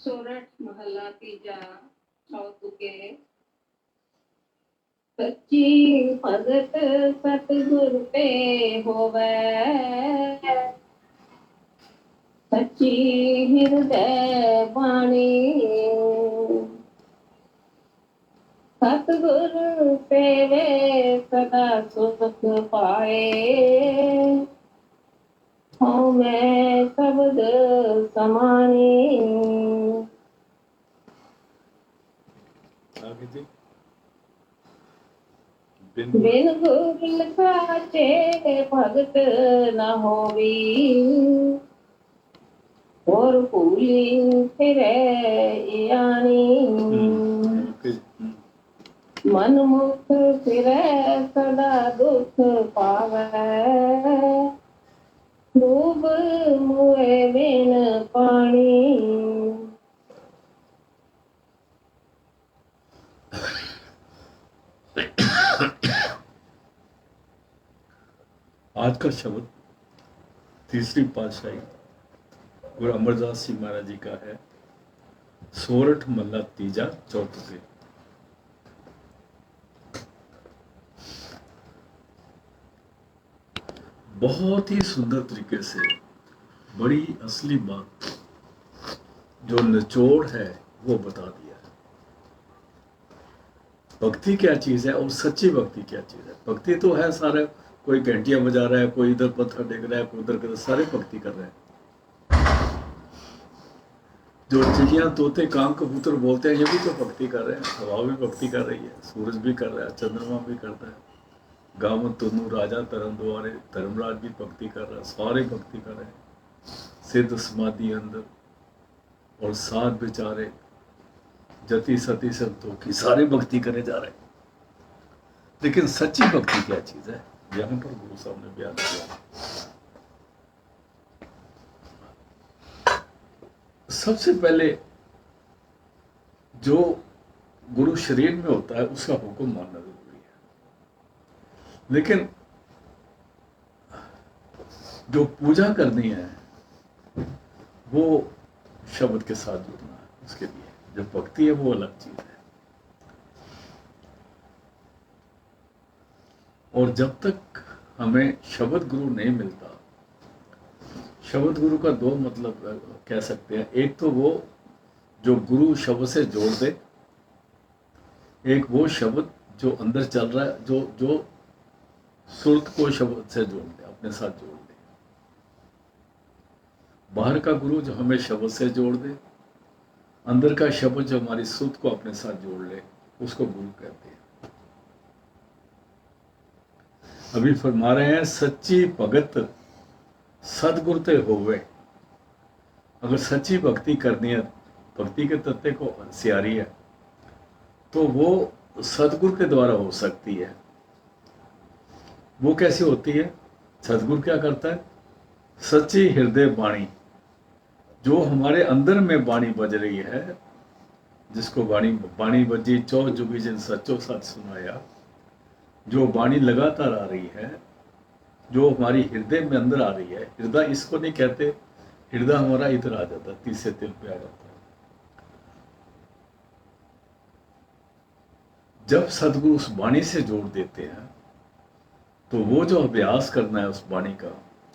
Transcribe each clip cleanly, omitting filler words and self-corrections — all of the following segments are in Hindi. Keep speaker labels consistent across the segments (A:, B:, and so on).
A: सोरठ महला तीजा चौतुके सच्ची भगत सतगुर पे होवे, सच्ची हृदय वाणी सतगुर पेवे सदा सुख पाए। मैं शब्द समानी बिन गुर साचे भगत न होवी, और भूली फिरे यानी मन मुख फिरे सदा दुख पावे, डूब मुए बिन पानी।
B: आज का शब्द तीसरी पातशाही गुरु अमरदास जी महाराज जी का है। सोरठ महला तीजा चौतुके। बहुत ही सुंदर तरीके से बड़ी असली बात जो निचोड़ है वो बता दिया। भक्ति क्या चीज है और सच्ची भक्ति क्या चीज है। भक्ति तो है सारे, कोई घंटियां बजा रहा है, कोई इधर पत्थर टेक रहा है, कोई उधर कर, सारे भक्ति कर रहे हैं। जो चिड़िया तोते काम कबूतर बोलते हैं ये भी तो भक्ति कर रहे हैं। हवा भी भक्ति कर रही है, सूरज भी कर रहा है, चंद्रमा भी करता है, गाँव तुनु राजा तरन द्वारे धर्मराज भी भक्ति कर रहा है, सारे भक्ति कर रहे हैं। सिद्ध समाधि अंदर और सात बेचारे जति सती संतोखी सारे भक्ति करे जा रहे हैं। लेकिन सच्ची भक्ति क्या चीज है, यहाँ पर गुरु साहब ने बयान किया। सबसे पहले जो गुरु शरीर में होता है उसका हुक्म मानना जरूरी है। लेकिन जो पूजा करनी है वो शब्द के साथ जुड़ना है। उसके लिए जो भक्ति है वो अलग चीज है। और जब तक हमें शब्द गुरु नहीं मिलता, शब्द गुरु का दो मतलब कह सकते हैं। एक तो वो जो गुरु शब्द से जोड़ दे, एक वो शब्द जो अंदर चल रहा है, जो सुरत को शब्द से जोड़ दे, अपने साथ जोड़ दे। बाहर का गुरु जो हमें शब्द से जोड़ दे, अंदर का शब्द जो हमारी सुरत को अपने साथ जोड़ ले, उसको गुरु कहते हैं। अभी फरमा रहे हैं सच्ची भगत सदगुरु ते होवे। अगर सच्ची भक्ति करनी है, भक्ति के तत्व को सियारी है, तो वो सदगुरु के द्वारा हो सकती है। वो कैसे होती है? सदगुरु क्या करता है? सच्ची हृदय वाणी, जो हमारे अंदर में वाणी बज रही है, जिसको वाणी बजी चौ जुगी जिन सच्चो सच सुनाया, जो वाणी लगातार आ रही है, जो हमारी हृदय में अंदर आ रही है। हृदय इसको नहीं कहते, हृदय हमारा इधर आ जाता है, तीसरे तिल पे आ जाता है। जब सदगुरु उस वाणी से जोड़ देते हैं तो वो जो अभ्यास करना है उस वाणी का,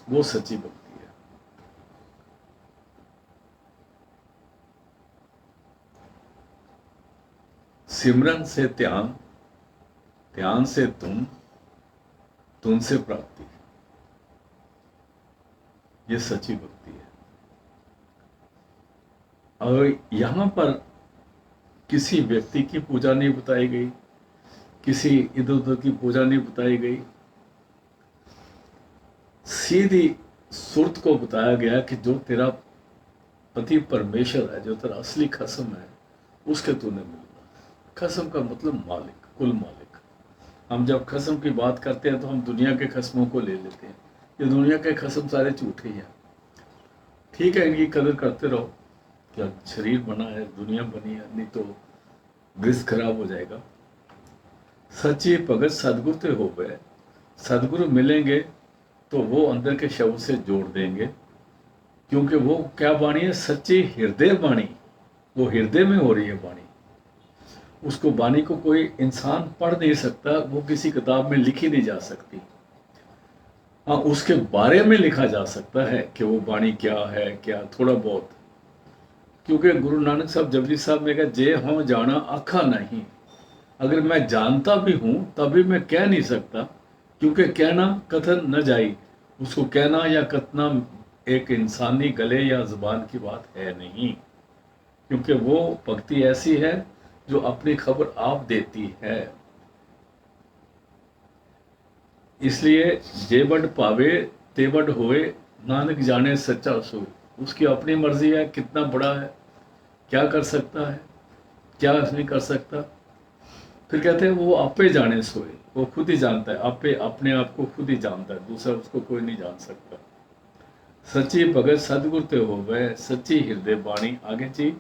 B: वो सच्ची भक्ति है। सिमरन से ध्यान, ध्यान से तुम, तुम से प्राप्ति, ये सच्ची भक्ति है। और यहां पर किसी व्यक्ति की पूजा नहीं बताई गई, किसी इधर उधर की पूजा नहीं बताई गई, सीधी सुरत को बताया गया कि जो तेरा पति परमेश्वर है, जो तेरा असली खसम है, उसके तूने मिलना। खसम का मतलब मालिक, कुल मालिक। हम जब खसम की बात करते हैं तो हम दुनिया के खसमों को ले लेते हैं। ये दुनिया के खसम सारे झूठे हैं। ठीक है, इनकी कदर करते रहो, क्या शरीर बना है, दुनिया बनी है, नहीं तो गृहस्थ खराब हो जाएगा। सच्ची भगत सदगुरु ते हो गए। सदगुरु मिलेंगे तो वो अंदर के शब्द से जोड़ देंगे, क्योंकि वो क्या वाणी है? सच्ची हृदय वाणी। वो हृदय में हो रही है वाणी। उसको वाणी को कोई इंसान पढ़ नहीं सकता, वो किसी किताब में लिखी नहीं जा सकती। हाँ, उसके बारे में लिखा जा सकता है कि वो वाणी क्या है, क्या थोड़ा बहुत। क्योंकि गुरु नानक साहब जपजी साहब ने कहा, जे हों जाना आखा नहीं। अगर मैं जानता भी हूं तभी मैं कह नहीं सकता, क्योंकि कहना कथन न जाई। उसको कहना या कथना एक इंसानी गले या जुबान की बात है नहीं, क्योंकि वो भक्ति ऐसी है जो अपनी खबर आप देती है। इसलिए जे बड़ पावे ते बड़ होए, नानक जाने सच्चा सो। उसकी अपनी मर्जी है, कितना बड़ा है, क्या कर सकता है, क्या नहीं कर सकता। फिर कहते हैं वो आपे जाने सोए, वो खुद ही जानता है, आपे अपने आप को खुद ही जानता है, दूसरा उसको कोई नहीं जान सकता। सच्ची भगत सतगुर ते होवे, सच्ची हृदय बाणी। आगे जी।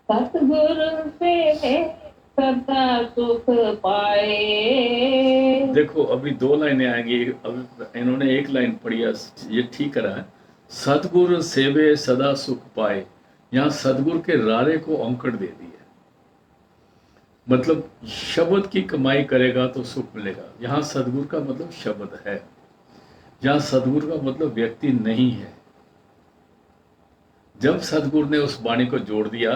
A: सतगुरु से सदा सुख पाए।
B: देखो अभी दो लाइनें आएंगी, अभी इन्होंने एक लाइन पढ़ी है, ये ठीक करा है। सतगुरु सेवे सदा सुख पाए, यहाँ सतगुरु के रारे को औंकड़ दे दी है। मतलब शब्द की कमाई करेगा तो सुख मिलेगा। यहाँ सतगुरु का मतलब शब्द है, यहाँ सतगुरु का मतलब व्यक्ति नहीं है। जब सतगुरु ने उस वाणी को जोड़ दिया,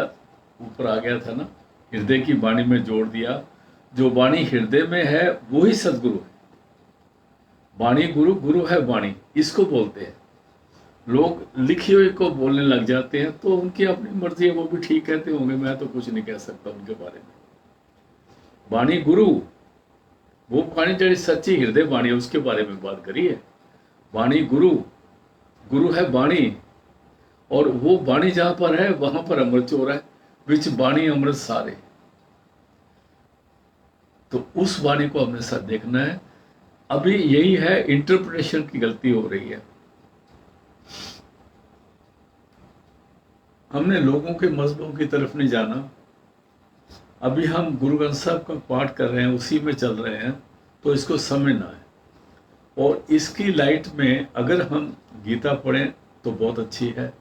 B: ऊपर आ गया था ना, हृदय की वाणी में जोड़ दिया, जो वाणी हृदय में है वो ही सतगुरु है। वाणी गुरु, गुरु है वाणी, इसको बोलते हैं। लोग लिखी हुई को बोलने लग जाते हैं तो उनकी अपनी मर्जी है, वो भी ठीक कहते होंगे, मैं तो कुछ नहीं कह सकता उनके बारे में। वाणी गुरु, वो वाणी जड़ी सच्ची हृदय वाणी है, उसके बारे में बात करी है। वाणी गुरु, गुरु है वाणी, और वो वाणी जहां पर है वहां पर अमृत चोर है, विच वाणी अमृत सारे। तो उस वाणी को हमने साथ देखना है। अभी यही है, इंटरप्रिटेशन की गलती हो रही है। हमने लोगों के मजहबों की तरफ नहीं जाना। अभी हम गुरु ग्रंथ साहब का पाठ कर रहे हैं, उसी में चल रहे हैं, तो इसको समझना है। और इसकी लाइट में अगर हम गीता पढ़ें तो बहुत अच्छी है,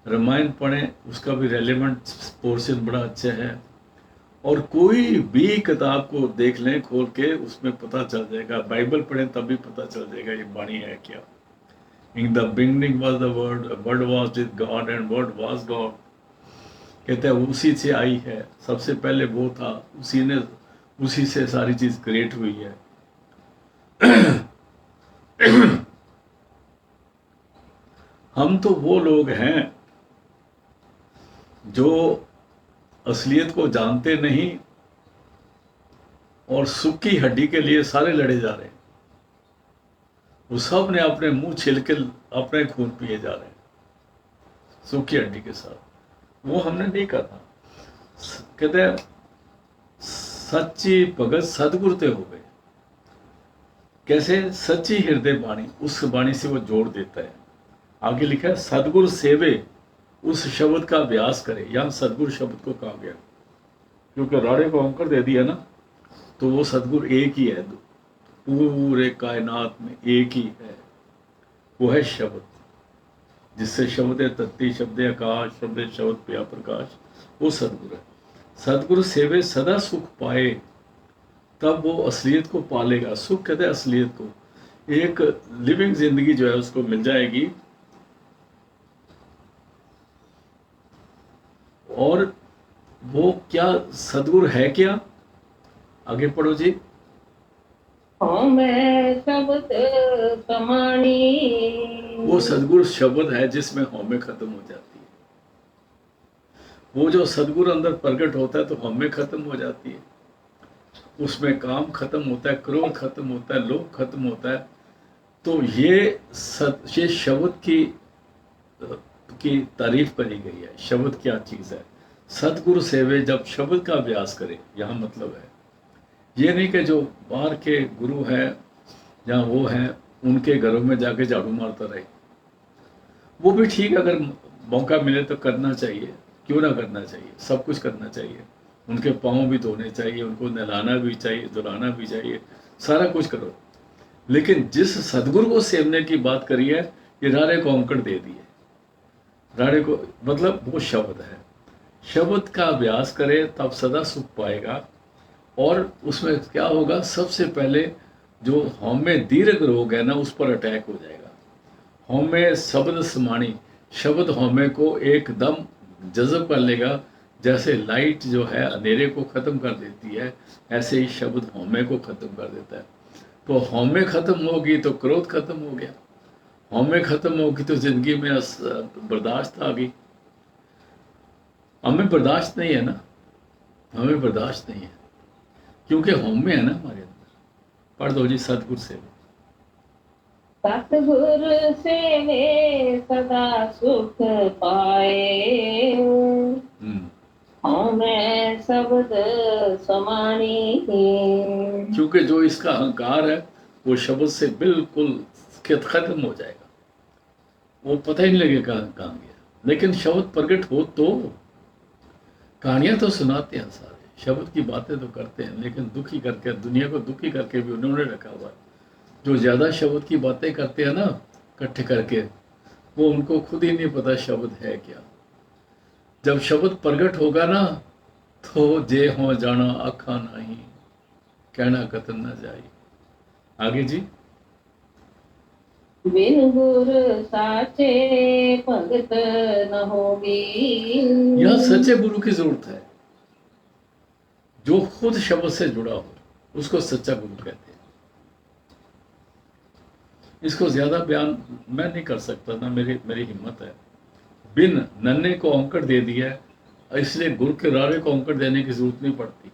B: रामायण पढ़ें उसका भी रेलेवेंट पोर्शन बड़ा अच्छा है, और कोई भी किताब को देख लें खोल के, उसमें पता चल जाएगा। बाइबल पढ़ें तभी पता चल जाएगा ये वाणी है क्या। In the beginning was the word, word was with God and word was God. कहते हैं उसी से आई है, सबसे पहले वो था, उसी से सारी चीज क्रिएट हुई है। हम तो वो लोग हैं जो असलियत को जानते नहीं और सुख की हड्डी के लिए सारे लड़े जा रहे हैं। वो सब ने अपने मुंह छिल के अपने खून पिए जा रहे हैं सुख की हड्डी के साथ। वो हमने नहीं करना। कहते हैं सच्ची भगत सतगुरु ते हो गए। कैसे? सच्ची हृदय वाणी, उस वाणी से वो जोड़ देता है। आगे लिखा है सतगुरु सेवे, उस शब्द का अभ्यास करे। यहां सतगुरु शब्द को कहा गया क्योंकि राड़े को अंकर दे दिया ना, तो वो सतगुरु एक ही है, पूरे कायनात में एक ही है, वो है शब्द। जिससे शब्द है तत्ती, शब्द आकाश, शब्द शब्द प्रिया प्रकाश, वो सतगुरु है। सतगुरु सेवे सदा सुख पाए, तब वो असलियत को पालेगा। सुख कहते हैं असलियत को, एक लिविंग जिंदगी जो है उसको मिल जाएगी। और वो क्या सतगुरु है क्या? आगे पढ़ो जी।
A: मैं शब्द समानी,
B: वो सदगुरु शब्द है जिसमें हमें खत्म हो जाती है। वो जो सदगुरु अंदर प्रकट होता है तो हमें खत्म हो जाती है। उसमें काम खत्म होता है, क्रोध खत्म होता है, लोभ खत्म होता है। तो ये शब्द की तारीफ करी गई है। शब्द क्या चीज है? सतगुरु सेवे, जब शब्द का अभ्यास करे, यहाँ मतलब है ये नहीं कि जो बाहर के गुरु है जहाँ वो है उनके घरों में जाके झाड़ू मारता रहे। वो भी ठीक, अगर मौका मिले तो करना चाहिए, क्यों ना करना चाहिए, सब कुछ करना चाहिए। उनके पाँव भी धोने चाहिए, उनको नहलाना भी चाहिए, धुलाना भी चाहिए, सारा कुछ करो। लेकिन जिस सदगुरु को सेवने की बात करी है, ये रारे को अंकड़ दे दिए। राणे को मतलब वो शब्द है। शब्द का अभ्यास करे तब सदा सुख पाएगा। और उसमें क्या होगा, सबसे पहले जो हौमे दीर्घ रोग है ना, उस पर अटैक हो जाएगा। हौमे शब्द समाणी, शब्द हौमे को एकदम जज़ब कर लेगा। जैसे लाइट जो है अंधेरे को खत्म कर देती है, ऐसे ही शब्द हौमे को खत्म कर देता है। तो हौमे खत्म होगी तो क्रोध खत्म हो गया, हौमे खत्म होगी तो जिंदगी में बर्दाश्त आ गई। हमें बर्दाश्त नहीं है ना, हमें बर्दाश्त नहीं है, क्योंकि हौमे है ना हमारे अंदर। पढ़ दो जी सतगुर से।
A: सतगुर सेवे सदा सुख पाए, हमें शब्द समानी।
B: क्योंकि जो इसका अहंकार है वो शब्द से बिल्कुल खत्म हो जाएगा, वो पता ही नहीं लगेगा कहाँ गया। लेकिन शब्द प्रकट हो तो कहानियां तो सुनाते हैं सारे, शब्द की बातें तो करते हैं, लेकिन दुखी करके, दुनिया को दुखी करके भी उन्होंने रखा हुआ है। जो ज़्यादा शब्द की बातें करते हैं ना इकट्ठे करके, वो उनको खुद ही नहीं पता शब्द है क्या। जब शब्द प्रकट होगा ना तो जे हो जाना आखा नहीं, कहना कतन न जाए। आगे जी।
A: बिन गुर साचे भगत न होगी।
B: यह सच्चे गुरु की जरूरत है, जो खुद शब्द से जुड़ा हो, उसको सच्चा गुरु कहते हैं। इसको ज्यादा बयान मैं नहीं कर सकता ना, मेरी हिम्मत है। बिन नन्हे को औंकड़ दे दिया है, इसलिए गुरु के रारे को औंकड़ देने की जरूरत नहीं पड़ती।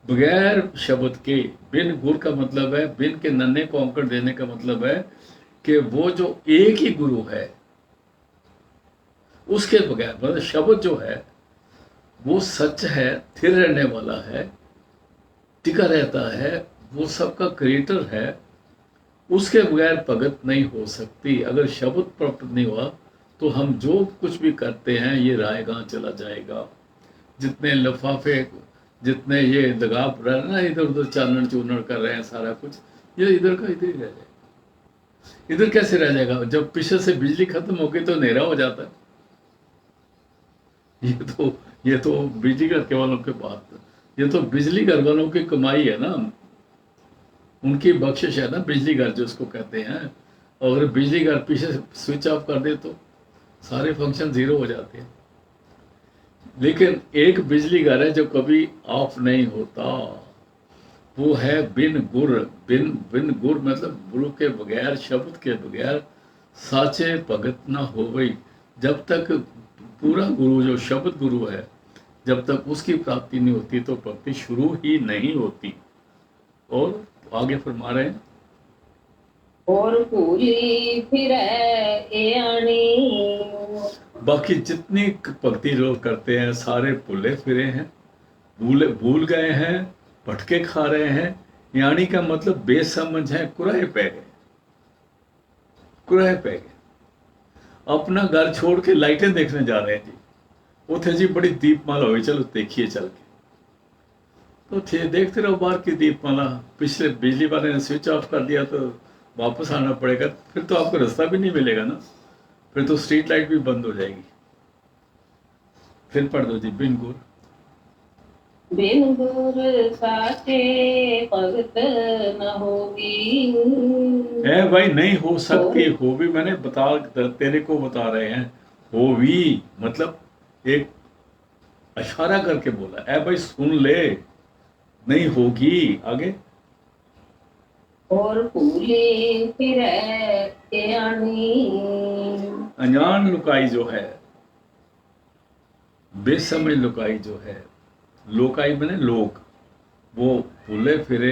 B: बगैर शब्द के, बिन गुरु का मतलब है, बिन के नन्हे को औंकड़ देने का मतलब है कि वो जो एक ही गुरु है उसके बगैर, मतलब शब्द जो है वो सच है, स्थिर रहने वाला है, टिका रहता है, वो सबका क्रिएटर है, उसके बगैर भगत नहीं हो सकती। अगर शब्द प्राप्त नहीं हुआ तो हम जो कुछ भी करते हैं ये रायगा चला जाएगा। जितने लफाफे, जितने ये दगाव रह ना, इधर उधर चानन चूनन कर रहे हैं, सारा कुछ ये इधर का इधर ही रह जाएगा। इधर कैसे रह जाएगा, जब पीछे से बिजली खत्म हो गई तो अंधेरा हो जाता है। ये तो बिजली घर के वालों के बात, ये तो बिजली घर वालों की कमाई है ना, उनकी बख्शिश है ना बिजली घर जो उसको कहते हैं। और अगर बिजली घर पीछे स्विच ऑफ कर दे तो सारे फंक्शन जीरो हो जाते हैं। लेकिन एक बिजली घर है जो कभी ऑफ नहीं होता, वो है बिन गुर। बिन गुर मतलब गुरु के बगैर, शब्द के बगैर साचे भगत ना हो गई। जब तक पूरा गुरु जो शब्द गुरु है, जब तक उसकी प्राप्ति नहीं होती तो भक्ति शुरू ही नहीं होती। और आगे फरमा रहे हैं,
A: और भूली फिरे आनी।
B: बाकी जितनी भक्ति लोग करते हैं सारे भूले फिरे हैं, भूल गए हैं, भटके खा रहे हैं। यानी का मतलब बेसमझ है, कुराहे पे गए, कुराहे पे गए। अपना घर छोड़ के लाइटें देखने जा रहे हैं जी, उथे जी बड़ी दीपमाला हुई, चलो देखिए चल के। तो थे देखते रहो बाहर की दीपमाला, पिछले बिजली वाले ने स्विच ऑफ कर दिया तो वापस आना पड़ेगा, फिर तो आपको रास्ता भी नहीं मिलेगा ना, फिर तो स्ट्रीट लाइट भी बंद हो जाएगी। फिर पढ़ दो जी, बिन गुर।
A: बिन गुर साचे भगत न होगी।
B: है भाई, नहीं हो सकती, हो भी मैंने तेरे को बता रहे हैं। हो भी मतलब एक इशारा करके बोला, ऐ भाई सुन ले, नहीं होगी। आगे,
A: और भूली फिरे आनी।
B: अनजान लुकाई जो है, बेसमझ लुकाई जो है, लोकाई बने लोग, वो भूले फिरे।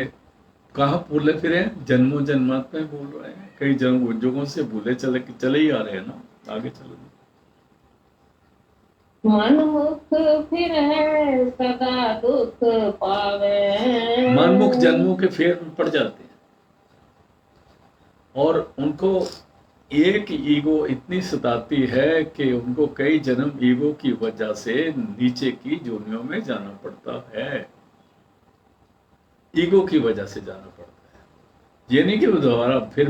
B: कहाँ भूले फिरे, जन्मों जन्मांत में बोल रहे हैं, कई जगहों से भूले चले ही आ रहे हैं ना। आगे चलो,
A: मनमुख फिरे सदा दुख पावे।
B: मनमुख जन्मों के फेर में पड़ जाते हैं, और उनको एक ईगो इतनी सताती है कि उनको कई जन्म ईगो की वजह से नीचे की जोनियों में जाना पड़ता है। ईगो की वजह से जाना पड़ता है, ये नहीं कि वो दोबारा फिर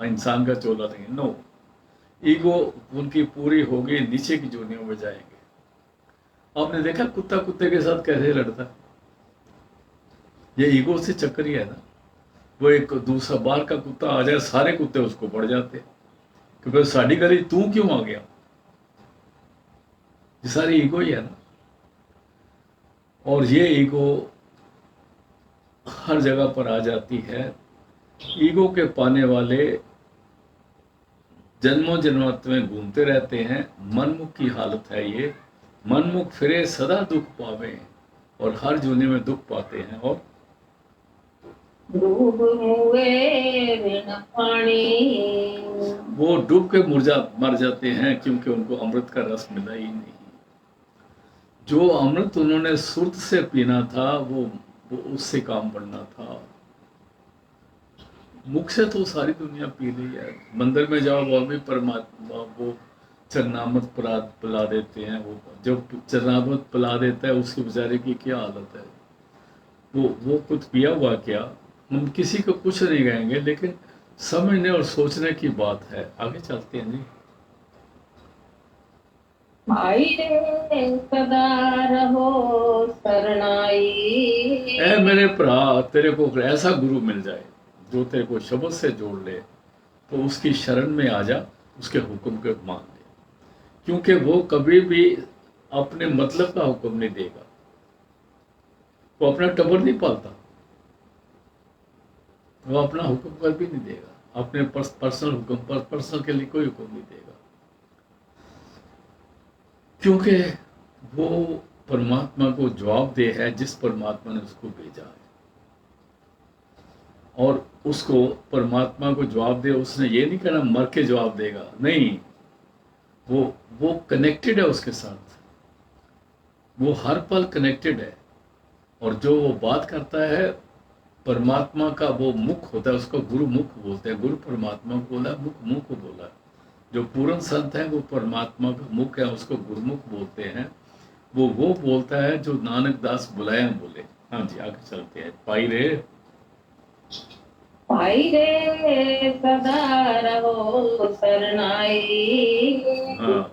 B: इंसान का चोला नहीं, नो। ईगो उनकी पूरी होगी, नीचे की जोनियों में जाएंगे। आपने देखा कुत्ता कुत्ते के साथ कैसे लड़ता है? ये ईगो से चक्कर ही है ना। वो एक दूसरा बाहर का कुत्ता आ जाए, सारे कुत्ते उसको पड़ जाते हैं कि भाई साड़ी गली तू क्यों आ गया। ये सारी ईगो ही है ना। और ये ईगो हर जगह पर आ जाती है। ईगो के पाने वाले जन्मों जन्मांत में घूमते रहते हैं। मनमुख की हालत है ये। मनमुख फिरे सदा दुख पावे, और हर जूनी में दुख पाते हैं। और
A: डूब मुए बिन पानी,
B: वो डूब के मर जाते हैं, क्योंकि उनको अमृत का रस मिला ही नहीं। जो अमृत उन्होंने सुर्त से पीना था, वो उससे काम बढ़ना था। मुख से तो सारी दुनिया पी ली है। मंदिर में जाओ, वो भी परमात्मा वो चरनामृत पिला देते हैं। वो जो चरनामृत पिला देता है, उसके बेचारे की क्या हालत है। वो खुद पिया हुआ क्या। हम किसी को कुछ नहीं कहेंगे, लेकिन समझने और सोचने की बात है। आगे चलते हैं जी।
A: भाई रे सदा रहो शरणाई।
B: ऐ मेरे भरा, तेरे को ऐसा गुरु मिल जाए जो तेरे को शब्द से जोड़ ले, तो उसकी शरण में आ जा, उसके हुक्म के मान ले। क्योंकि वो कभी भी अपने मतलब का हुक्म नहीं देगा। वो अपना टबर नहीं पालता, वो अपना हुक्म कर भी नहीं देगा। अपने पर्सनल हुक्म पर पर्सनल के लिए कोई हुक्म नहीं देगा, क्योंकि वो परमात्मा को जवाबदेह है, जिस परमात्मा ने उसको भेजा है। और उसको परमात्मा को जवाब दे, उसने ये नहीं कहना मर के जवाब देगा, नहीं। वो कनेक्टेड है उसके साथ, वो हर पल कनेक्टेड है। और जो वो बात करता है, परमात्मा का वो मुख होता है, उसको गुरु मुख बोलते हैं। गुरु परमात्मा को बोला, मुख मुंह को बोला। जो पूर्ण संत है वो परमात्मा का मुख है, उसको गुरुमुख बोलते हैं। वो बोलता है जो नानक दास बुलाया बोले। हाँ जी, आगे चलते हैं। पाई रे
A: सदा रहो शरणाई।
B: हाँ,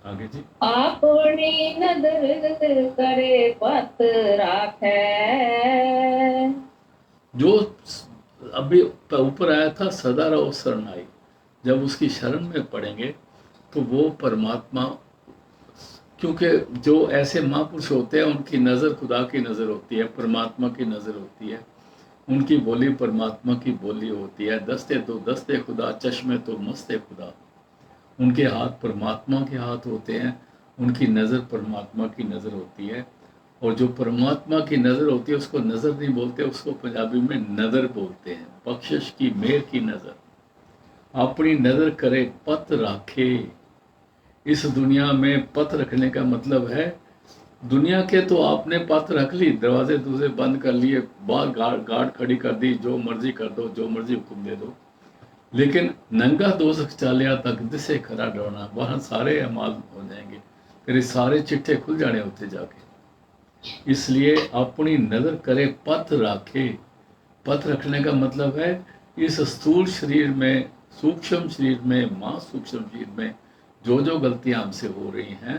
B: आगे जी।
A: अपनी नदर करे पत राखे।
B: जो अभी ऊपर आया था, सदा रहो शरणाई। जब उसकी शरण में पड़ेंगे तो वो परमात्मा, क्योंकि जो ऐसे महापुरुष होते हैं उनकी नज़र खुदा की नज़र होती है, परमात्मा की नज़र होती है। उनकी बोली परमात्मा की बोली होती है। दस्ते तो दस्ते खुदा, चश्मे तो मस्ते खुदा। उनके हाथ परमात्मा के हाथ होते हैं, उनकी नज़र परमात्मा की नज़र होती है। और जो परमात्मा की नज़र होती है उसको नज़र नहीं बोलते, उसको पंजाबी में नज़र बोलते हैं। बख्शिश की, मेहर की नज़र। अपनी नज़र करे पत राखे। इस दुनिया में पत रखने का मतलब है, दुनिया के तो आपने पत रख ली, दरवाजे दूसरे बंद कर लिए, बाहर गार्ड खड़ी कर दी, जो मर्जी कर दो, जो मर्जी हुक्म दे दो। लेकिन नंगा दोज़ख चालिया तक दिसे खरा डरना, वहां सारे अमाल हो जाएंगे, तेरे सारे चिट्ठे खुल जाने होते जाके। इसलिए अपनी नजर करे पथ राखे। पथ रखने का मतलब है, इस स्थूल शरीर में, सूक्ष्म शरीर में, मां सूक्ष्म शरीर में जो जो गलतियां हमसे हो रही हैं,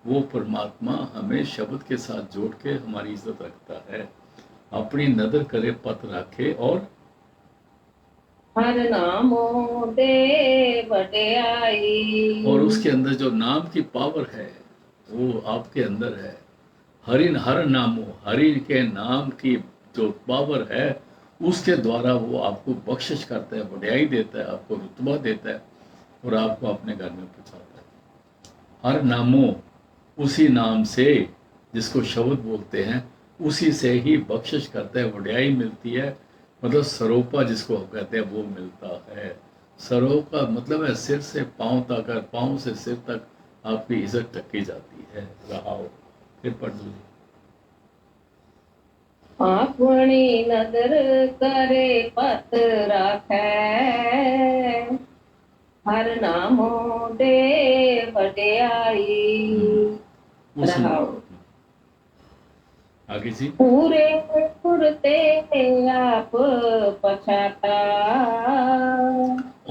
B: वो परमात्मा हमें शब्द के साथ जोड़ के हमारी इज्जत रखता है। अपनी नजर करे पथ राखे। और
A: हर नामो दे वड्याई।
B: और उसके अंदर जो नाम की पावर है वो आपके अंदर है। हर नामो, हरि के नाम की जो पावर है, उसके द्वारा वो आपको बख्शिश करता है, वड्याई देता है, आपको रुतबा देता है, और आपको अपने घर में पहुंचाता है। हर नामो, उसी नाम से, जिसको शब्द बोलते हैं, उसी से ही बख्शिश करता है, वड्याई मिलती है। मतलब सरोपा जिसको कहते हैं वो मिलता है। सरोप का मतलब है सिर से पांव तक, और पांव से सिर तक आपकी इज्जत टकी जाती है। रहाओ, फिर पढ़ लीजिए।
A: अपनी नजर करे पत राखे। हर नामो दे वड्याई। रहाओ।
B: आगे जी।
A: पूरे पुरते आप पछाता।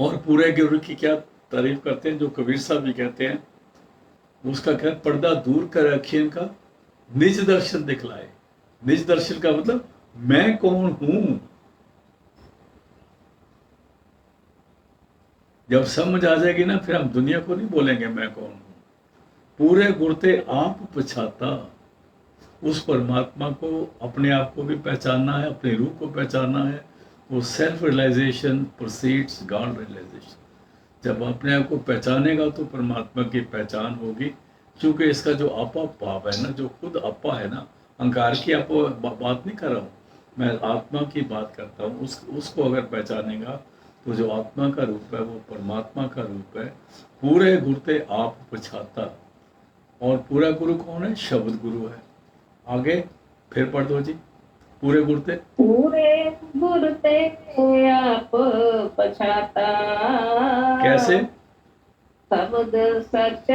B: और पूरे गुरु की क्या तारीफ करते हैं, जो कबीर साहब भी कहते हैं, उसका क्या, पर्दा दूर कर रखिए इनका, निज दर्शन दिखलाए। निज दर्शन का मतलब मैं कौन हूं। जब समझ आ जाएगी ना, फिर हम दुनिया को नहीं बोलेंगे मैं कौन हूं। पूरे गुरते आप पछाता, उस परमात्मा को, अपने आप को भी पहचानना है, अपने रूप को पहचानना है। वो self realisation proceeds God realisation. जब अपने आप को पहचानेगा तो परमात्मा की पहचान होगी। क्योंकि इसका जो आपा भाव है ना, जो खुद आपा है ना, अहंकार की आप बात नहीं कर रहा हूँ, मैं आत्मा की बात करता हूँ। उसको अगर पहचानेगा तो जो आत्मा का रूप है वो परमात्मा का रूप है। पूरे गुरते आप पछाता। और पूरा गुरु कौन है? शब्द गुरु है। आगे फिर पढ़ दो जी, पूरे गुरते।
A: पूरे गुरते आप पछाता,
B: कैसे?
A: शब्द सच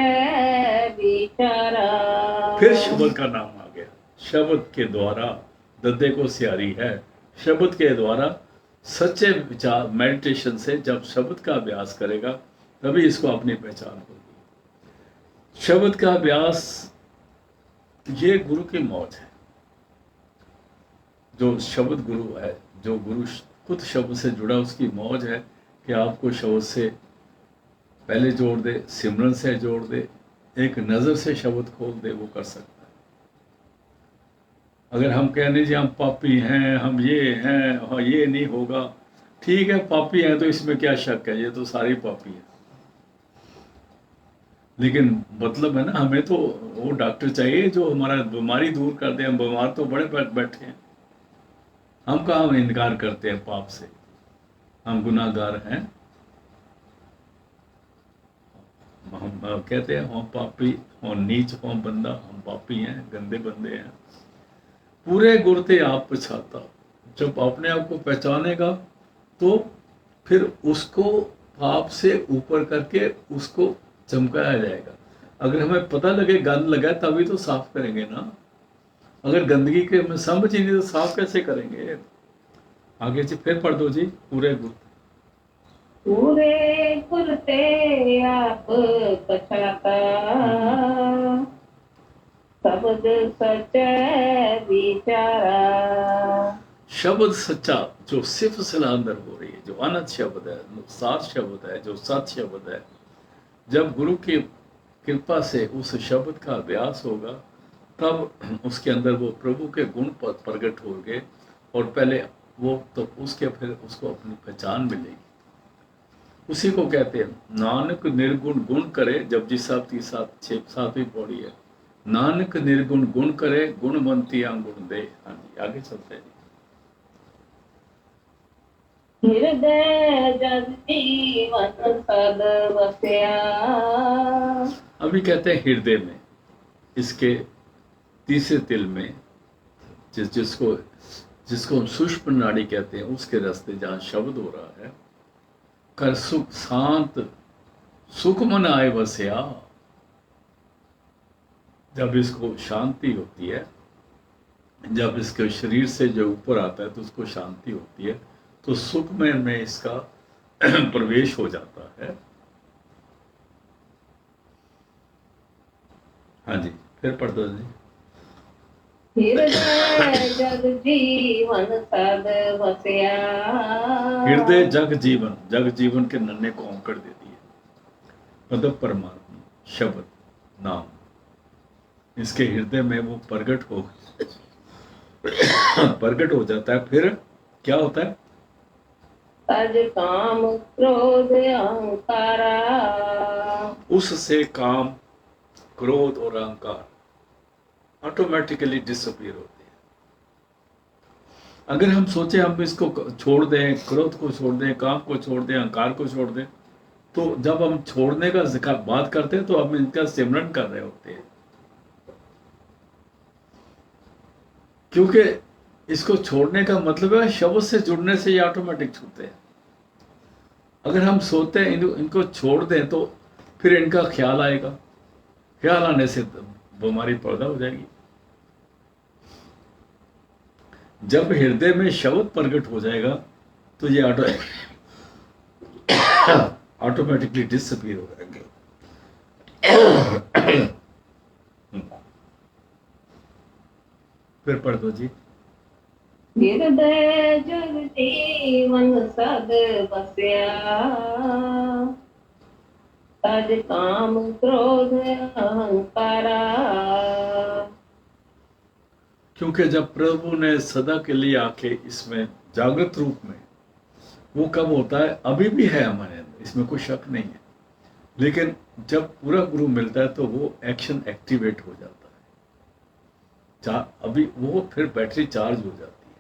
A: विचारा।
B: फिर शब्द का नाम आ गया। शब्द के द्वारा, दद्दे को सियारी है, शब्द के द्वारा सच्चे विचार, मेडिटेशन से जब शब्द का अभ्यास करेगा तभी इसको अपनी पहचान होगी। शब्द का अभ्यास ये गुरु की मौज है। जो शब्द गुरु है, जो गुरु खुद शब्द से जुड़ा, उसकी मौज है कि आपको शब्द से पहले जोड़ दे, सिमरन से जोड़ दे, एक नज़र से शब्द खोल दे, वो कर सकता है। अगर हम कहने जी हम पापी हैं, हम ये हैं, हाँ ये नहीं होगा, ठीक है पापी हैं तो इसमें क्या शक है, ये तो सारी पापी है। लेकिन मतलब है ना, हमें तो वो डॉक्टर चाहिए जो हमारा बीमारी दूर कर दे। हम बीमार तो बड़े बैठे हैं, हम कहाँ इनकार करते हैं पाप से। हम गुनाहगार हैं, हम कहते हैं हम पापी, हम नीच, हम बंदा, हम पापी हैं, गंदे बंदे हैं। पूरे गुरते आप पछाता। जब अपने आप को पहचानेगा तो फिर उसको पाप से ऊपर करके उसको चमकाया जाएगा। अगर हमें पता लगे गंद लगा तभी तो साफ करेंगे ना। अगर गंदगी के हमें समझ ही नहीं तो साफ कैसे करेंगे। आगे जी फिर पढ़ दो जी, पूरे गुरते।
A: पूरे गुरते आप पछाता, शब्द सच विचारा।
B: शब्द सच्चा, जो सिर्फ सलाह अंदर हो रही है, जो अनंत शब्द है, सात शब्द है, जो सत शब्द है, जब गुरु की कृपा से उस शब्द का अभ्यास होगा तब उसके अंदर वो प्रभु के गुण प्रकट होंगे। और पहले वो तो उसके फिर उसको अपनी पहचान मिलेगी। उसी को कहते हैं नानक निर्गुण गुण करे। जपजी साहब की सातवीं पौड़ी है, नानक निर्गुण गुण करे, गुणवंतियां गुण दे। हाँ जी आगे चलते हैं।
A: हृदय जग जीवन सद वस्या।
B: अभी कहते हैं हृदय में, इसके तीसरे तिल में, जिसको हम सूक्ष्म नाड़ी कहते हैं, उसके रास्ते जहाँ शब्द हो रहा है, कर सुख शांत सुख मन आए बसया। जब इसको शांति होती है, जब इसके शरीर से जो ऊपर आता है तो उसको शांति होती है, तो सुख में इसका प्रवेश हो जाता है। हाँ जी फिर पढ़ दो जी।
A: हृदय जग जीवन सद वस्या।
B: हृदय जग जीवन, जग जीवन के नन्हे को औंकड़ दे दिए। मतलब परमात्मा शब्द नाम, इसके हृदय में वो प्रकट हो जाता है। फिर क्या होता है?
A: तज काम क्रोध अहंकारा।
B: उससे काम, क्रोध और अहंकार ऑटोमेटिकली डिसअपीयर होते हैं। अगर हम सोचे हम इसको छोड़ दें, क्रोध को छोड़ दें, काम को छोड़ दें, अहंकार को छोड़ दें, तो जब हम छोड़ने का बात करते हैं तो हम इनका सिमरन कर रहे होते हैं। क्योंकि इसको छोड़ने का मतलब है शब्द से जुड़ने से ये ऑटोमेटिक छूटते हैं। अगर हम सोते हैं इनको छोड़ दें तो फिर इनका ख्याल आएगा, ख्याल आने से बीमारी पैदा हो जाएगी। जब हृदय में शब्द प्रकट हो जाएगा तो ये ऑटोमेटिकली डिसअपीयर हो जाएंगे। फिर पढ़ दो जी।
A: हृदय जुग जीवन सद बसया, तज काम क्रोध अहंकारा।
B: क्योंकि जब प्रभु ने सदा के लिए आके इसमें जागृत रूप में, वो कब होता है, अभी भी है हमारे अंदर, इसमें कोई शक नहीं है, लेकिन जब पूरा गुरु मिलता है तो वो एक्शन एक्टिवेट हो जाता है। अभी वो फिर बैटरी चार्ज हो जाती है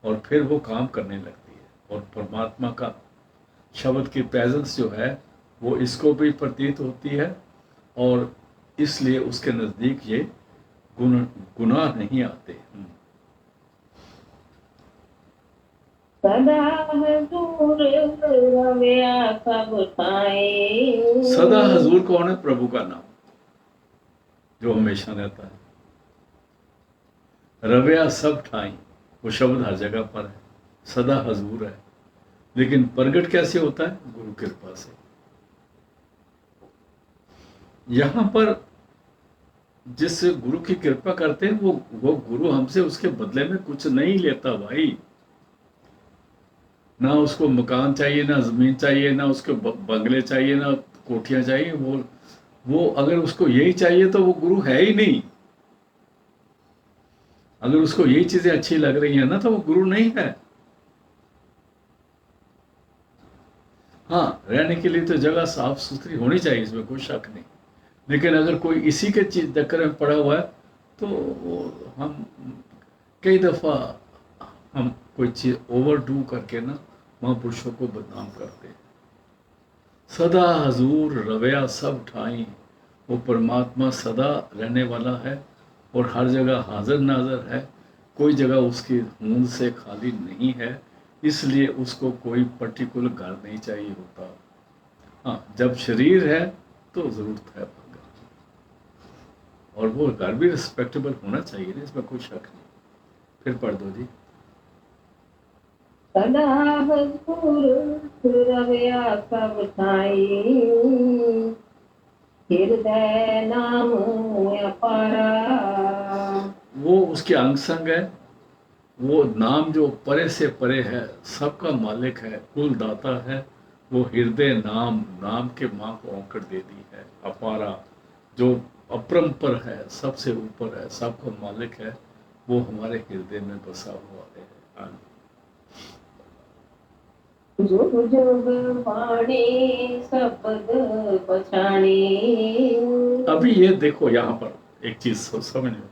B: और फिर वो काम करने लगती है, और परमात्मा का शब्द की प्रेजेंस जो है वो इसको भी प्रतीत होती है, और इसलिए उसके नज़दीक ये गुनाह नहीं आते।
A: सदा हजूर रवैया सब ठाए।
B: सदा हजूर कौन है? प्रभु का नाम जो हमेशा रहता है। रवैया सब ठाई, वो शब्द हर जगह पर है, सदा हजूर है, लेकिन प्रगट कैसे होता है? गुरु कृपा से। यहां पर जिस गुरु की कृपा करते हैं वो गुरु हमसे उसके बदले में कुछ नहीं लेता भाई। ना उसको मकान चाहिए, ना जमीन चाहिए, ना उसके बंगले चाहिए, ना कोठियां चाहिए। वो अगर उसको यही चाहिए तो वो गुरु है ही नहीं। अगर उसको यही चीजें अच्छी लग रही हैं ना तो वो गुरु नहीं है। हाँ, रहने के लिए तो जगह साफ सुथरी होनी चाहिए, इसमें कोई शक नहीं, लेकिन अगर कोई इसी के चीज चक्कर में पड़ा हुआ है तो हम कई दफा हम कोई चीज ओवरडू करके ना महापुरुषों को बदनाम करते हैं। सदा हजूर रवैया सब ठाई, वो परमात्मा सदा रहने वाला है और हर जगह हाजिर नाजर है, कोई जगह उसकी होंद से खाली नहीं है, इसलिए उसको कोई पर्टिकुलर घर नहीं चाहिए होता। हाँ, जब शरीर है तो जरूरत है घर, और वो घर भी रिस्पेक्टेबल होना चाहिए ना, इसमें कोई शक नहीं। फिर पढ़ दो जी।
A: सदा हजूर रवैया सब ठाई, हृदय नाम अपारा।
B: वो उसके अंग संग है, वो नाम जो परे से परे है, सबका मालिक है, कुल दाता है, वो हृदय नाम, नाम के माँ को औंकड़ दे दी है। अपारा जो अपरंपर है, सबसे ऊपर है, सबका मालिक है, वो हमारे हृदय में बसा हुआ है।
A: जुग जुग वाणी शब्द पछाणी।
B: अभी ये देखो यहाँ पर एक चीज समझ लो,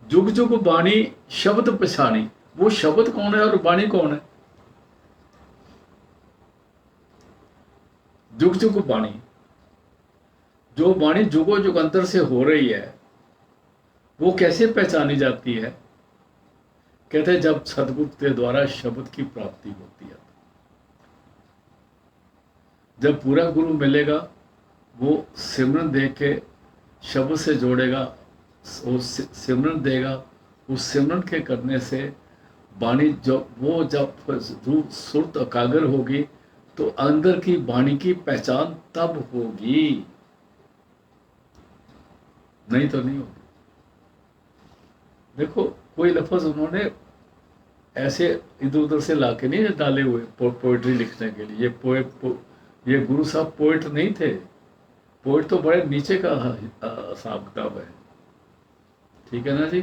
B: जुग जुग वाणी शब्द पछाणी, वो शब्द कौन है और वाणी कौन है? जुग जुग वाणी, जो वाणी जुगो जुगांतर से हो रही है, वो कैसे पहचानी जाती है? कहते हैं जब सदगुरु के द्वारा शब्द की प्राप्ति होती है, जब पूरा गुरु मिलेगा, वो सिमरन दे के शब्द से जोड़ेगा, वो सिमरन देगा, उस सिमरन के करने से वाणी जो वो जब रूप सुरत एकाग्र होगी तो अंदर की वाणी की पहचान तब होगी, नहीं तो नहीं होगी। देखो, कोई लफ्ज उन्होंने ऐसे इधर उधर से लाके नहीं डाले हुए पोएट्री लिखने के लिए। ये गुरु साहब पोएट नहीं थे, पोएट तो बड़े नीचे का हिसाब किताब है, ठीक है ना जी।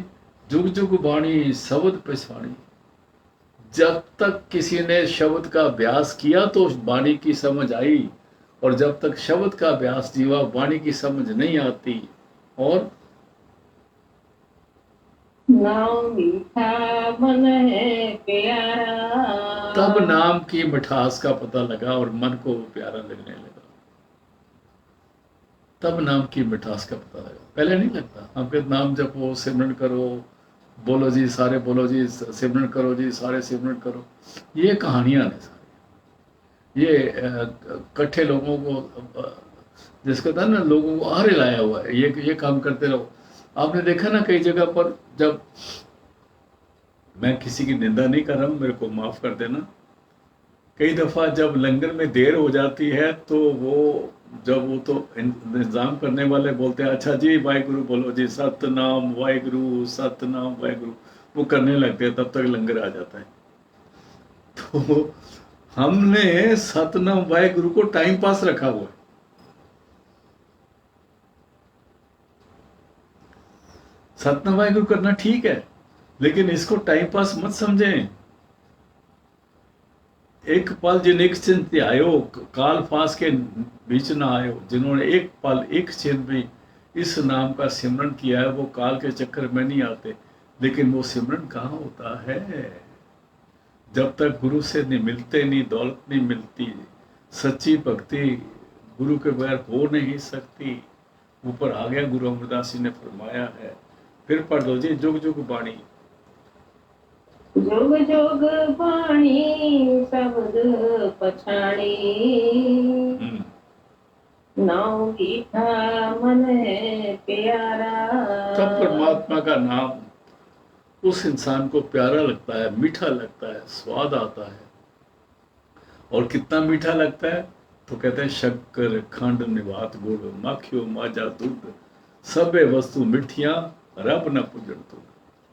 B: जुग जुग वाणी शब्द पछाणी, जब तक किसी ने शब्द का अभ्यास किया तो वाणी की समझ आई, और जब तक शब्द का अभ्यास नहीं हुआ वाणी की समझ नहीं आती। और
A: नाम मीठा मन है प्यारा,
B: तब नाम की मिठास का पता लगा और मन को प्यारा लगने लगा। तब नाम की मिठास का पता लगा, पहले नहीं लगता। हम कहते नाम जपो, सिमरन करो, बोलो जी सारे बोलो जी, सिमरन करो जी सारे सिमरन करो, ये कहानियां हैं सारी। ये इकट्ठे लोगों को जिसका था ना, लोगों को आरे लाया हुआ है, ये काम करते रहो। आपने देखा ना कई जगह पर, जब मैं किसी की निंदा नहीं कर रहा हूं, मेरे को माफ कर देना, कई दफा जब लंगर में देर हो जाती है तो जब वो तो इंतजाम करने वाले बोलते हैं अच्छा जी वाहिगुरु बोलो जी, सतनाम वाहिगुरु सतनाम वाहिगुरु, वो करने लगते हैं, तब तक लंगर आ जाता है। तो हमने सतनाम वाहिगुरु को टाइम पास रखा हुआ है। सतनाम वाहिगुरु करना ठीक है, लेकिन इसको टाइम पास मत समझें। एक पल जिन एक चिंत आयो, काल फास के बीच ना आयो, जिन्होंने एक पल एक क्षण भी इस नाम का सिमरन किया है, वो काल के चक्कर में नहीं आते। लेकिन वो सिमरन कहाँ होता है? जब तक गुरु से नहीं मिलते, नहीं दौलत नहीं मिलती, सच्ची भक्ति गुरु के बगैर हो नहीं सकती। ऊपर आ गया गुरु अमरदास जी ने फरमाया है, फिर पढ़ दो जी, जुग जुग बाणी।
A: जोग जोग बाणी शब्द पछाणी, नाम मीठा मन है प्यारा।
B: तब परमात्मा का नाम उस इंसान को प्यारा लगता है, मीठा लगता है, स्वाद आता है। और कितना मीठा लगता है? तो कहते हैं शक्कर खंड निवात गुड़, माखियो माजा दूध, सबे वस्तु मिठिया रब न पूजन तू।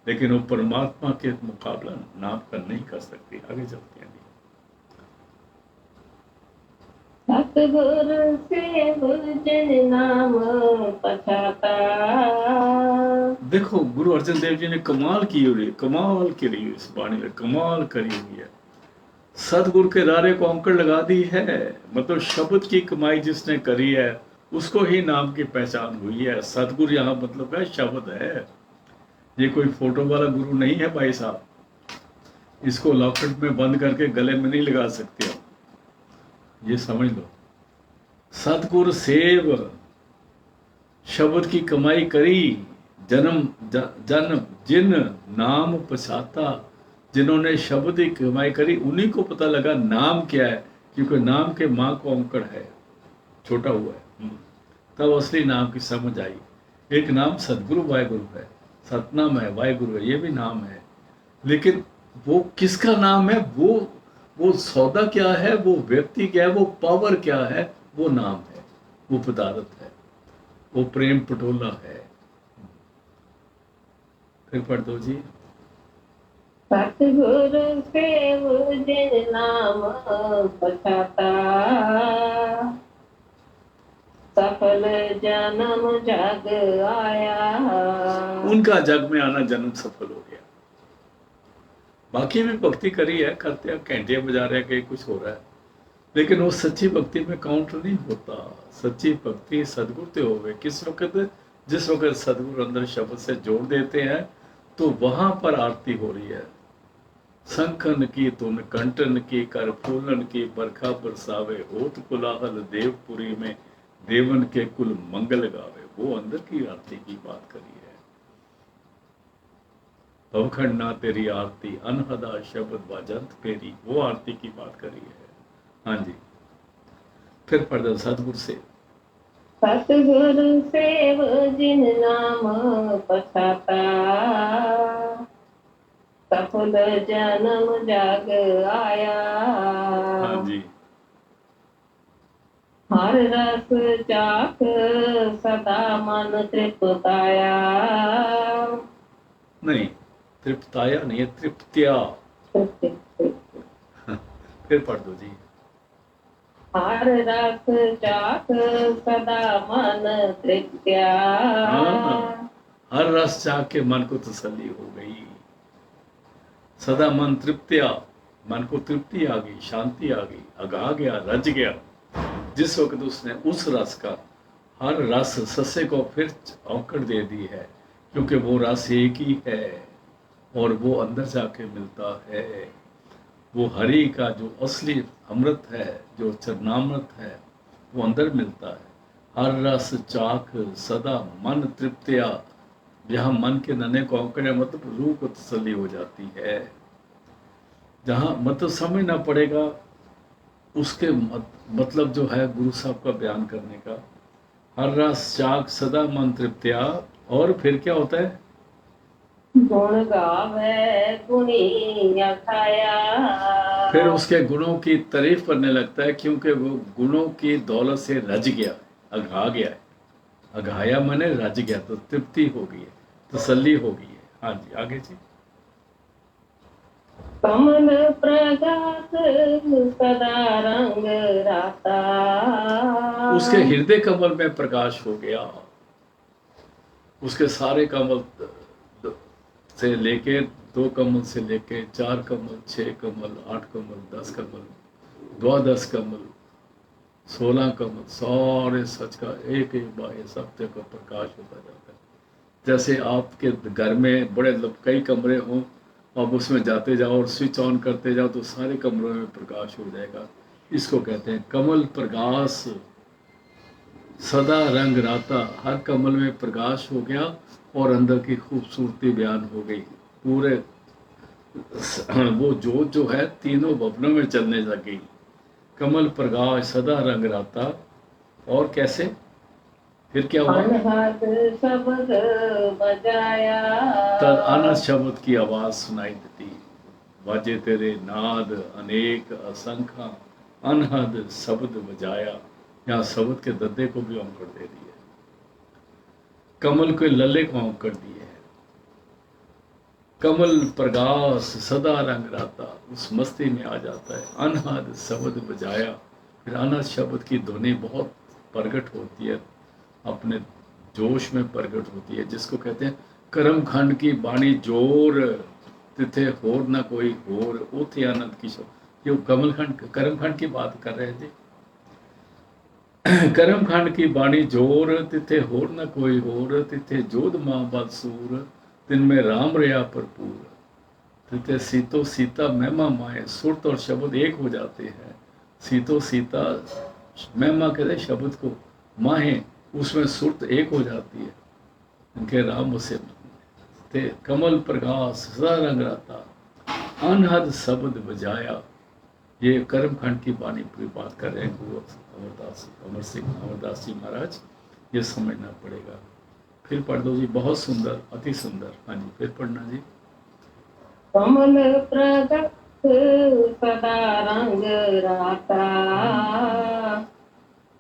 B: लेकिन वो परमात्मा के मुकाबला नाम कर नहीं कर सकती। आगे चलते हैं।
A: सतगुर से जिन नाम पछाता।
B: देखो गुरु अर्जन देव जी ने कमाल की हुई, कमाल की रही इस वाणी में, कमाल करी हुई है। सतगुरु के रारे को अंकड़ लगा दी है। मतलब शब्द की कमाई जिसने करी है उसको ही नाम की पहचान हुई है। सतगुरु यहाँ मतलब है शब्द है, ये कोई फोटो वाला गुरु नहीं है भाई साहब। इसको लॉकेट में बंद करके गले में नहीं लगा सकते आप, ये समझ लो। सतगुरु सेव, शब्द की कमाई करी, जन्म जिन नाम पछाता। जिन्होंने शब्द की कमाई करी उन्हीं को पता लगा नाम क्या है, क्योंकि नाम के माँ को अंकड़ है, छोटा हुआ है। तब असली नाम की समझ आई। एक नाम सदगुरु वाहिगुरु है, सतनाम है, वाहिगुरु है, ये भी नाम है। लेकिन वो किसका नाम है? वो सौदा क्या है, वो व्यक्ति क्या है, वो पावर क्या है, वो नाम है, वो पदार्थ है, वो प्रेम पटोला है। फिर पढ़ दो जी।
A: सतगुरु सेव जिन नाम पछाता, सफल जन्म जग आया।
B: उनका जग में आना जन्म सफल हो गया। बाकी भी भक्ति करी है, करते हैं, घंटे बजा रहे हैं, कहीं कुछ हो रहा है, लेकिन वो सच्ची भक्ति में काउंट नहीं होता। सच्ची भक्ति सदगुरु ते होवे। किस वक्त? जिस वक्त सदगुरु अंदर शब्द से जोड़ देते हैं तो वहां पर आरती हो रही है। संखन की तुन कंटन की कर फूलन की, बरखा बरसावे होत कुलाहल देवपुरी में, देवन के कुल मंगल गावे। वो अंदर की आरती की बात करी है। भवखंड ना तेरी आरती, अनहदा शब्द बाजंत फेरी, वो आरती की बात करी है। हाँ जी, फिर पढ़ दो सतगुरु से।
A: सतगुरु सेव जिन नाम पछाता, सफल जन्म जग आया।
B: हाँ जी,
A: हर रस चाख सदा मन तृप्ताया।
B: नहीं, तृप्ताया नहीं है, तृप्त्या। फिर पढ़ दो जी।
A: हर रस चाख सदा मन तृप्त्या।
B: हर रस चाख के मन को तसल्ली हो गई, सदा मन तृप्त्या, मन को तृप्ति आ गई, शांति आ गई, अगा गया, रज गया। जिस वक्त उसने उस रस का, हर रस ससे को फिर औकड़ दे दी है, क्योंकि वो रस एक ही है और वो अंदर जाके मिलता है। वो हरि का जो असली अमृत है, जो चरणामृत है, वो अंदर मिलता है। हर रस चाख सदा मन तृप्त्या। जहाँ मन के नन्हे को औकड़े, मतलब रूह को तसल्ली हो जाती है। जहाँ मतलब समझना पड़ेगा उसके मतलब जो है गुरु साहब का बयान करने का। हर रस चाख सदा मन तृप्त्या। और फिर क्या होता है?
A: गुण गावे गुणी अखाया।
B: फिर उसके गुणों की तारीफ करने लगता है, क्योंकि वो गुणों की दौलत से रज गया, अघा गया है। अघाया माने रज गया, तो तृप्ति हो गई है, तसल्ली हो गई है। हाँ जी, आगे जी।
A: कमल प्रगात सदा रंग राता।
B: उसके हृदय कमल में प्रकाश हो गया। उसके सारे कमल से लेके, 2 कमल से लेके 4 कमल, 6 कमल, 8 कमल, 10 कमल, 12 कमल, 16 कमल, सारे सच का एक एक बाह्य सत्य का प्रकाश होता जाता है। जैसे आपके घर में बड़े कई कमरे हों, अब उसमें जाते जाओ और स्विच ऑन करते जाओ तो सारे कमरों में प्रकाश हो जाएगा। इसको कहते हैं कमल प्रकाश सदा रंग राता। हर कमल में प्रकाश हो गया और अंदर की खूबसूरती बयान हो गई। पूरे वो जोत जो है तीनों भवनों में चलने लग गई। कमल प्रकाश सदा रंग राता। और कैसे, फिर क्या हुआ?
A: अनहद शब्द बजाया।
B: तब अनहद शब्द की आवाज सुनाई देती, बाजे तेरे नाद अनेक असंख्य, अनहद शब्द बजाया। यहाँ शब्द के दद्दे को भी औंकड़ दे दी है, कमल के लल्ले को औंकड़ दिए है। कमल प्रकाश सदा रंग राता, उस मस्ती में आ जाता है। अनहद शब्द बजाया, फिर अनहद शब्द की ध्वनि बहुत प्रकट होती है, अपने जोश में प्रकट होती है, जिसको कहते हैं करम खंड की बाणी जोर, तिथे होर ना कोई होर, उथे आनंद की शोर। ये कमल खंड करम खंड की बात कर रहे थे। करम खंड की बाणी जोर, तिथे होर न कोई होर, तिथे जोध मां बदसूर, तिनमें राम रया भरपूर, तिथे सीतो सीता महिमा माए। सुरत और शब्द एक हो जाते हैं। सीतो सीता महिमा कहते शब्द को, माहे उसमें सुरत एक हो जाती है, इनके राम से ते कमल प्रकाश सदा रंग राता, अनहद शब्द बजाया। ये कर्म खंड की वाणी की बात कर रहे हैं गुरु अमरदास जी महाराज। ये समझना पड़ेगा। फिर पढ़ दो जी, बहुत सुंदर, अति सुंदर। हाँ जी, फिर पढ़ना जी।
A: कमल प्रगट सदा रंग राता,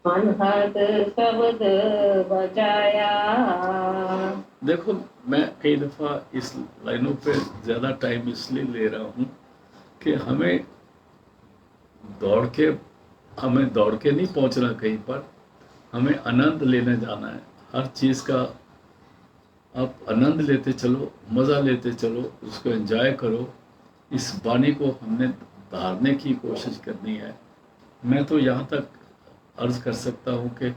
A: अनहद शब्द बजाया।
B: देखो, मैं कई दफा इस लाइनों पे ज्यादा टाइम इसलिए ले रहा हूँ कि हमें दौड़ के नहीं पहुंचना कहीं पर, हमें आनंद लेने जाना है। हर चीज का आप आनंद लेते चलो, मजा लेते चलो, उसको एंजॉय करो। इस वाणी को हमने धारने की कोशिश करनी है। मैं तो यहाँ तक अर्ज कर सकता हूँ कि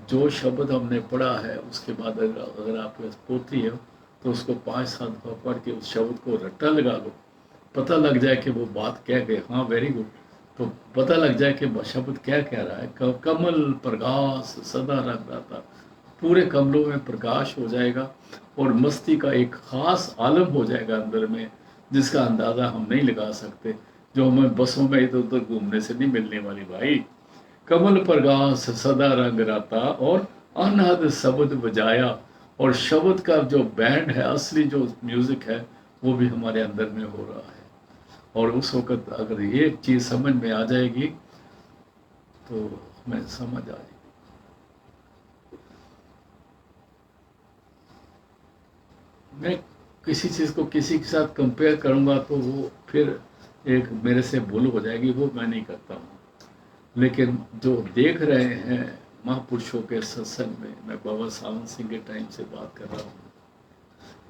B: जो शब्द हमने पढ़ा है, उसके बाद अगर आपके पास पोथी है तो उसको 5-7 दफा पढ़ के उस शब्द को रट्टा लगा लो, पता लग जाए कि वो बात क्या गए। हाँ, वेरी गुड। तो पता लग जाए कि शब्द क्या कह रहा है। कमल प्रकाश सदा रंग राता, पूरे कमलों में प्रकाश हो जाएगा और मस्ती का एक खास आलम हो जाएगा अंदर में, जिसका अंदाज़ा हम नहीं लगा सकते, जो हमें बसों में इधर उधर घूमने से नहीं मिलने वाली भाई। कमल प्रकाश सदा रंग राता और अनहद शब्द बजाया। और शब्द का जो बैंड है, असली जो म्यूजिक है, वो भी हमारे अंदर में हो रहा है। और उस वक्त अगर ये चीज समझ में आ जाएगी तो हमें समझ आ जाएगी। मैं किसी चीज को किसी के साथ कंपेयर करूंगा तो वो फिर एक मेरे से भूल हो जाएगी, वो मैं नहीं करता हूँ। लेकिन जो देख रहे हैं महापुरुषों के सत्संग में, मैं बाबा सावन सिंह के टाइम से बात कर रहा हूँ,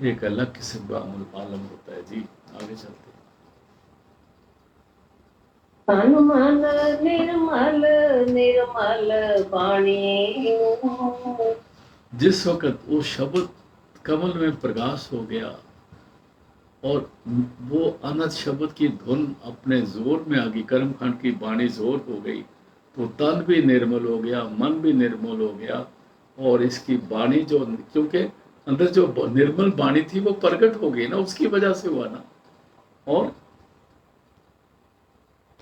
B: एक अलग किस्म का अमल आलम होता है जी। आगे चलते हैं।
A: तन मन निर्मल निर्मल वाणी।
B: जिस वक्त वो शब्द कमल में प्रकाश हो गया और वो अनंत शब्द की धुन अपने जोर में आ गई, कर्मकांड की वाणी जोर हो गई, तो तन भी निर्मल हो गया, मन भी निर्मल हो गया। और इसकी वाणी जो, क्योंकि अंदर जो निर्मल वाणी थी वो प्रकट हो गई ना, उसकी वजह से हुआ ना। और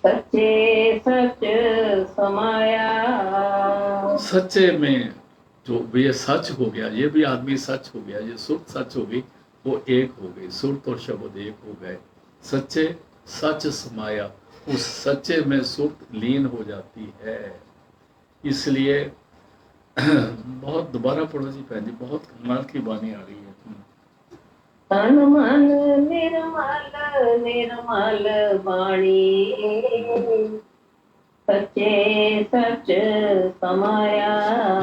A: सच्चे सच समाया।
B: सच्चे में जो ये सच हो गया, ये भी आदमी सच हो गया, ये सुर सच हो गई, वो एक हो गई। सुर और शब्द एक हो गए, सच्चे सच समाया। उस सच्चे में सुर्त लीन हो जाती है। इसलिए बहुत दोबारा पढ़ो जी बहन जी, बहुत कमाल की बानी आ रही है।
A: तन मन निर्मल निर्मल वाणी, सच्चे सच समाया।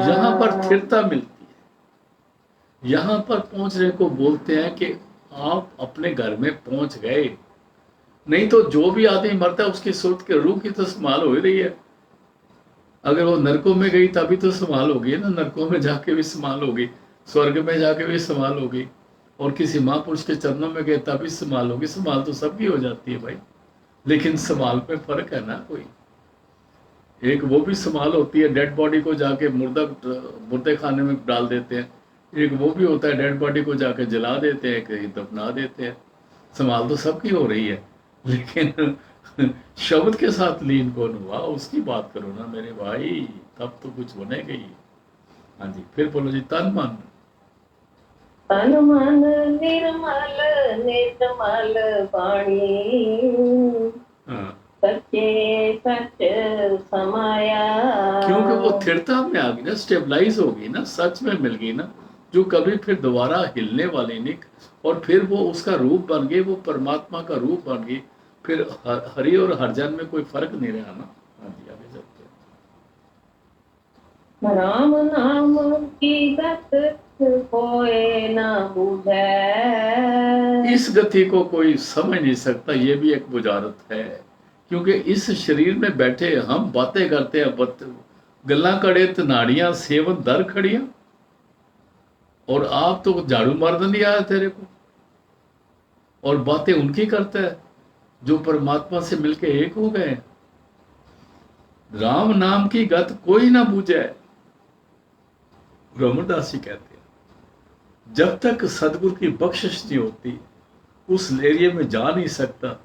B: यहाँ पर स्थिरता मिलती है। यहाँ पर पहुंचने को बोलते हैं कि आप अपने घर में पहुंच गए। नहीं तो जो भी आदमी मरता है उसकी सुर्त के रूह की तो संभाल हो ही रही है। अगर वो नरकों में गई तभी तो संभाल होगी ना, नरकों में जाके भी संभाल होगी, स्वर्ग में जाके भी संभाल होगी, और किसी महापुरुष के चरणों में गए तभी संभाल होगी। संभाल तो सबकी हो जाती है भाई, लेकिन संभाल में फर्क है ना कोई। एक वो भी संभाल होती है, डेड बॉडी को जाके मुर्दे खाने में डाल देते हैं। एक वो भी होता है, डेड बॉडी को जाके जला देते हैं, कहीं दफना देते हैं। संभाल तो सबकी हो रही है, लेकिन शब्द के साथ लीन कौन हुआ उसकी बात करो ना मेरे भाई, तब तो कुछ बनेगा ही। हाँ जी, फिर बोलो जी, तन मन
A: तन मन निर्मल निर्मल वाणी,
B: हाँ,
A: सच्चे सच समाया।
B: क्योंकि वो स्थिरता में आ गई ना, स्टेबलाइज हो गई ना, सच में मिल गई ना, जो कभी फिर दोबारा हिलने वाली नहीं। और फिर वो उसका रूप बन गई, वो परमात्मा का रूप बन गई। फिर हरि और हरजन में कोई फर्क नहीं रहा ना। हाँ जी, आगे चलते हैं।
A: राम नाम की गत कोई न बुझे,
B: इस गति को कोई समझ नहीं सकता, ये भी एक बुझारत है। क्योंकि इस शरीर में बैठे हम बातें करते हैं, गल्ला कड़े तनाड़ियां सेवन दर खड़ियां, और आप तो झाड़ू मारने नहीं आया तेरे को, और बातें उनकी करता है जो परमात्मा से मिलके एक हो गए। राम नाम की गत कोई ना बूझे, रमणदास जी कहते हैं, जब तक सदगुरु की बख्शिश नहीं होती उस एरिया में जा नहीं सकता।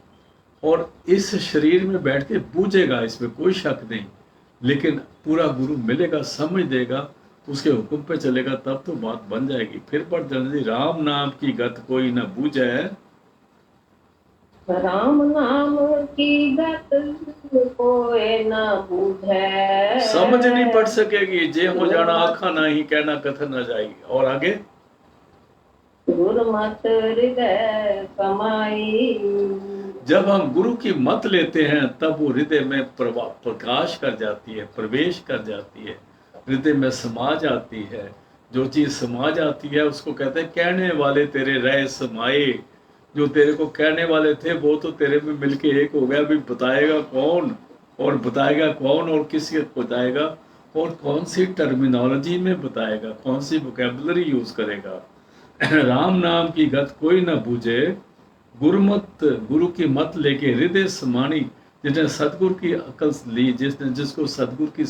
B: और इस शरीर में बैठ के बूझेगा, इसमें कोई शक नहीं, लेकिन पूरा गुरु मिलेगा, समझ देगा, उसके हुक्म पे चलेगा, तब तो बात बन जाएगी। फिर पढ़ देना, राम नाम की गत कोई न बूझे,
A: राम नाम की गत कोई न बूझे,
B: समझ नहीं पड़ सकेगी, जे हो जाना आखा नहीं, कहना कथन न जाएगी। और आगे,
A: गुरुमत हृदय समाई।
B: जब हम गुरु की मत लेते हैं तब वो हृदय में प्रकाश कर जाती है, प्रवेश कर जाती है, हृदय में समा जाती है। जो चीज समा जाती है उसको कहते हैं कहने वाले तेरे रह समाए। जो तेरे को कहने वाले थे वो तो तेरे में मिलके एक हो गया। अभी बताएगा कौन, और बताएगा कौन, और किसी को बताएगा, और कौन सी टर्मिनोलॉजी में बताएगा, कौन सी वोकैबुलरी यूज करेगा। राम नाम की गत कोई न बूझे, गुरु की मत लेके हृदय समानी। जिसने सतगुरु की अकल ली, जिसको सतगुरु की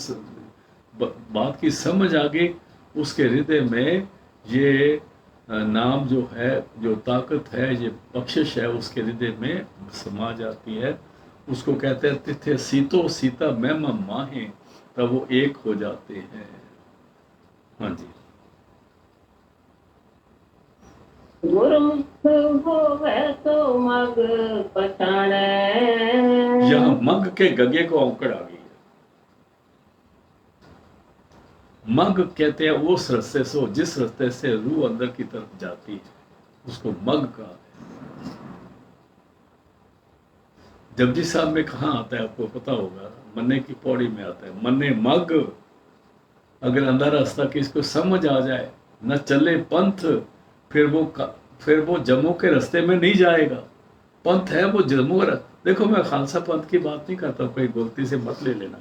B: बात की समझ आ गई, उसके हृदय में ये नाम जो है, जो ताकत है, ये बख्शिश है, उसके हृदय में समा जाती है। उसको कहते हैं तिथे सीतो सीता महिमा माहे, तब वो एक हो जाते हैं। हाँ जी,
A: गुरुमुख होवे तो मग पछाणे।
B: यहाँ मग के गगे को औकड़ आ गई है। मग कहते हैं उस रास्ते से, जिस रास्ते से रूह अंदर की तरफ जाती है, उसको मग कहा है। जपजी साहब में कहाँ आता है आपको पता होगा, मन्ने की पौड़ी में आता है। मन्ने मग, अगर अंदर रास्ता किसको समझ आ जाए, न चले पंथ, फिर वो जम्मू के रास्ते में नहीं जाएगा। पंथ है वो जम्मू का। देखो, मैं खालसा पंथ की बात नहीं करता, कोई गलती से मत ले लेना।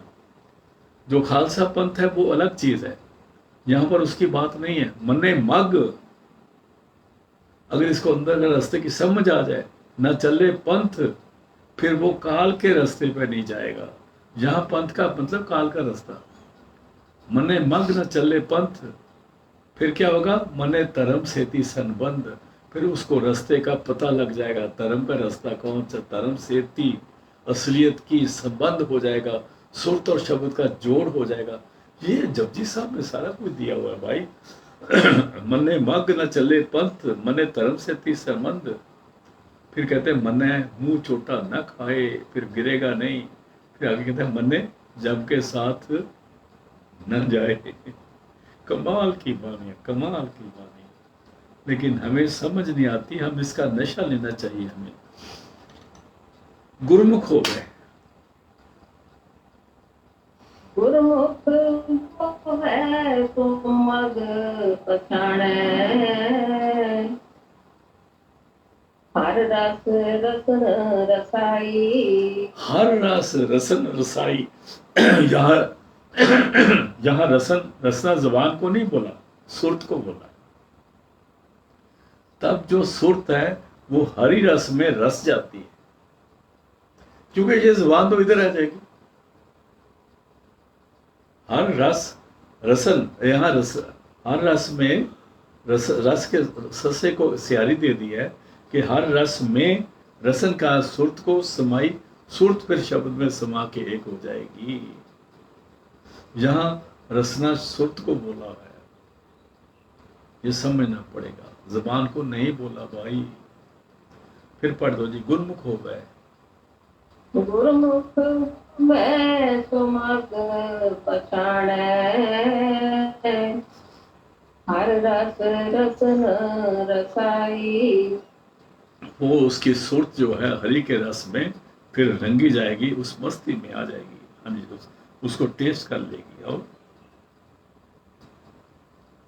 B: जो खालसा पंथ है वो अलग चीज है, यहां पर उसकी बात नहीं है। मन्ने मग, अगर इसको अंदर के रास्ते की समझ आ जाए, न चले पंथ, फिर वो काल के रास्ते पे नहीं जाएगा। यहां पंथ का मतलब काल का रास्ता। मन्ने मग न चले पंथ, फिर क्या होगा, मने धर्म सेती संबंध, फिर उसको रास्ते का पता लग जाएगा, धर्म का रास्ता कौन सा, धर्म सेती असलियत की संबंध हो जाएगा, सुरत और शब्द का जोड़ हो जाएगा। ये जपजी साहब ने सारा कुछ दिया हुआ है भाई। मने मग न चले पंथ, मने धर्म सेती संबंध, फिर कहते हैं मने मुंह चोटा न खाए, फिर गिरेगा नहीं। फिर आगे कहते हैं मने जब के साथ न जाए। कमाल की बानी है, कमाल की बानी है। लेकिन हमें समझ नहीं आती, हम इसका नशा लेना चाहिए हमें। गुरमुख हो गए।
A: गुरमुख है तुम मग पछाणै, हर रस रसन रसाई।
B: हर रस रसन रसाई। यहाँ यहाँ रसन रसना जबान को नहीं बोला, सुरत को बोला। तब जो सुरत है वो हरी रस में रस जाती है, क्योंकि ये जबान तो इधर आ जाएगी। हर रस रसन, यहाँ रस, हर रस में रस के ससे को सियारी दे दी है कि हर रस में रसन का सुरत को समाई, सुरत फिर शब्द में समा के एक हो जाएगी। यहाँ रसना सुरत को बोला है, ये समझना पड़ेगा, जबान को नहीं बोला भाई। फिर पढ़ दो जी, गुरमुख हो गए।
A: गुरमुख मैं सुमग पछाणै, हर रस रसन रसाई।
B: वो उसकी सुरत जो है हरी के रस में फिर रंगी जाएगी, उस मस्ती में आ जाएगी। हाँ जी, उसको टेस्ट कर लेगी। और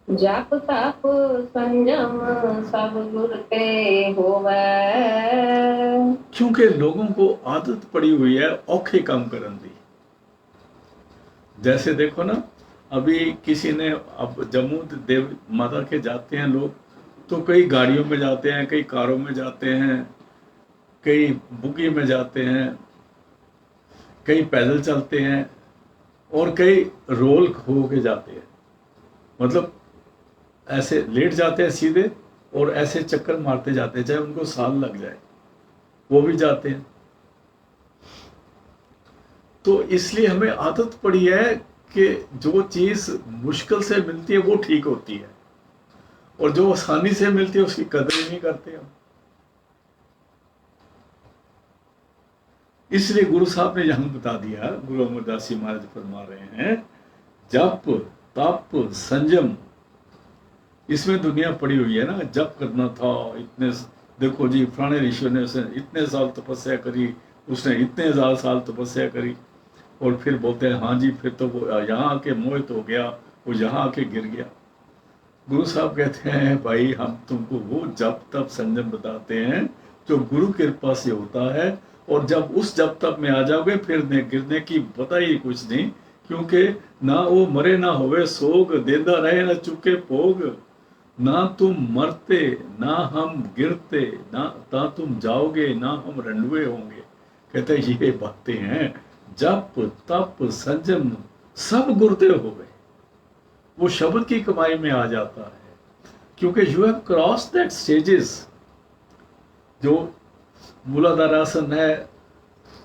A: जप तप संयम सब गुर के होवै,
B: क्योंकि लोगों को आदत पड़ी हुई है औखे काम करन दी। जैसे देखो ना, अभी किसी ने, अब जम्मू देव माता के जाते हैं लोग, तो कई गाड़ियों में जाते हैं, कई कारों में जाते हैं, कई बुगी में जाते हैं, कई पैदल चलते हैं, और कई रोल हो के जाते हैं। मतलब ऐसे लेट जाते हैं सीधे, और ऐसे चक्कर मारते जाते हैं, चाहे उनको साल लग जाए, वो भी जाते हैं। तो इसलिए हमें आदत पड़ी है कि जो चीज मुश्किल से मिलती है वो ठीक होती है, और जो आसानी से मिलती है उसकी कदर ही नहीं करते हम। इसलिए गुरु साहब ने यहां बता दिया, गुरु अमरदास जी महाराज फरमा रहे हैं, जप तप संयम, इसमें दुनिया पड़ी हुई है ना। जप करना था, इतने देखो जी फलाने ऋषि ने उसने इतने साल तपस्या करी, उसने इतने हजार साल तपस्या करी, और फिर बोलते हैं हाँ जी फिर तो वो यहाँ आके मोहित हो गया, वो यहाँ आके गिर गया। गुरु साहब कहते हैं भाई हम तुमको वो जप तप संयम बताते हैं जो गुरु कृपा से होता है, और जब उस जप तप में आ जाओगे फिर गिरने की पता ही कुछ नहीं, क्योंकि ना वो मरे ना होवे सोग, देंदा रहे ना चुके भोग, ना तुम मरते ना हम गिरते, ना तुम जाओगे ना हम रंडुए होंगे। कहते हैं ये बातें हैं, जप तप संयम सब गुरते हो गए, वो शब्द की कमाई में आ जाता है, क्योंकि you have cross that stages. जो मूलाधार आसन है,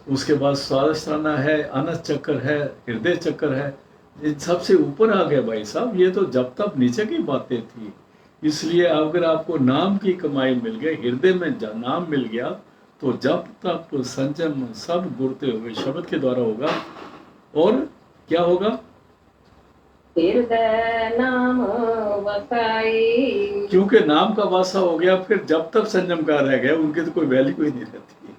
B: उसके बाद स्वादिष्ठाना है, अनस चक्र है, हृदय चक्र है, इन सबसे ऊपर आ गया भाई साहब। ये तो जब तक नीचे की बातें थी। इसलिए अगर आपको नाम की कमाई मिल गई, हृदय में नाम मिल गया, तो जब तक संयम सब गुरते हुए शब्द के द्वारा होगा। और क्या होगा?
A: हृदय नाम वसाई।
B: क्योंकि नाम का वासा हो गया, फिर जब तक संयम का रह गया, उनकी तो कोई वैल्यू ही नहीं रहती।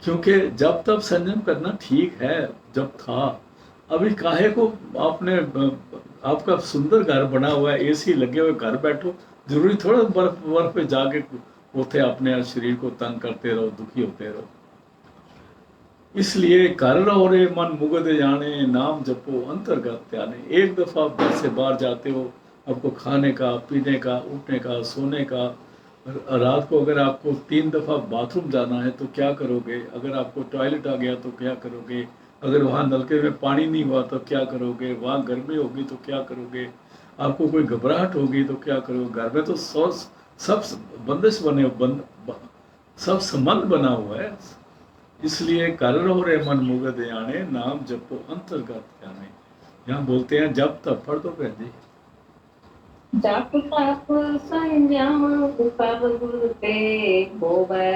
B: क्योंकि जब तक संयम करना ठीक है, जब था, अभी काहे को आपने, आपका सुंदर घर बना हुआ है, एसी लगे हुए, घर बैठो, जरूरी थोड़ा बर्फ पे जाके उठे अपने शरीर को तंग करते रहो, दुखी होते रहो। इसलिए कर रहो रे मन मुगद जाने, नाम जपो अंतर्गत ध्याने। एक दफा घर से बाहर जाते हो, आपको खाने का, पीने का, उठने का, सोने का, रात को अगर आपको 3 दफा बाथरूम जाना है तो क्या करोगे? अगर आपको टॉयलेट आ गया तो क्या करोगे? अगर वहाँ नलके में पानी नहीं हुआ तो क्या करोगे? वहाँ गर्मी होगी तो क्या करोगे? आपको कोई घबराहट होगी तो क्या करोगे? घर में तो सब बंदिश सब संबंध बना हुआ है। इसलिए कर रहो रे मन मुगद आने, नाम जपो अंतर्गत जाने। यहाँ बोलते हैं जब तब, पढ़ दो बहन जी।
A: जप तप संयम सब गुर ते होवै,